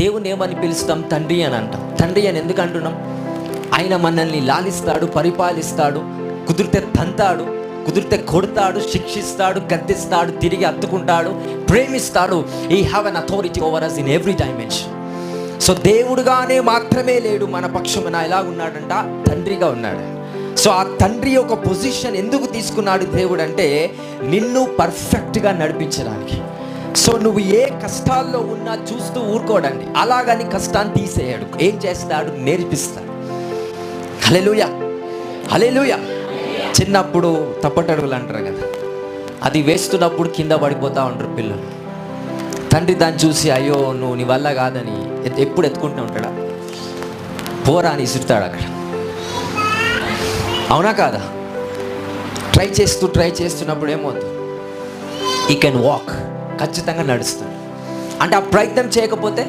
దేవుని ఏమని పిలుస్తాం? తండ్రి అని అంటాం. తండ్రి అని ఎందుకు అంటున్నాం? ఆయన మనల్ని లాలిస్తాడు, పరిపాలిస్తాడు, కుదిరితే తంతాడు, కుదిరితే కొడతాడు, శిక్షిస్తాడు, గద్దిస్తాడు, తిరిగి అత్తుకుంటాడు, ప్రేమిస్తాడు. He have an authority over us in every dimension. So దేవుడుగానే మాత్రమే లేడు, మన పక్షమున ఎలా ఉన్నాడంట? తండ్రిగా ఉన్నాడు. సో ఆ తండ్రి యొక్క పొజిషన్ ఎందుకు తీసుకున్నాడు దేవుడు అంటే నిన్ను పర్ఫెక్ట్గా నడిపించడానికి. సో నువ్వు ఏ కష్టాల్లో ఉన్నా చూస్తూ ఊరుకోడండి, అలాగని కష్టాన్ని తీసేయడు. ఏం చేస్తాడు? నేర్పిస్తాడు. హల్లెలూయా, హల్లెలూయా. చిన్నప్పుడు తప్పటడుగులు అంటారు కదా, అది వేస్తున్నప్పుడు కింద పడిపోతూ ఉంటారు పిల్లలు. తండ్రి దాన్ని చూసి అయ్యో నువ్వు నీ వల్ల కాదని ఎప్పుడు ఎత్తుకుంటూ ఉంటాడా? పోరా అని ఇసురుతాడు అక్కడ. అవునా కాదా? ట్రై చేస్తున్నప్పుడు ఏమవుతుంది? ఈ కెన్ వాక్, ఖచ్చితంగా నడుస్తాడు. అంటే ఆ ప్రయత్నం చేయకపోతే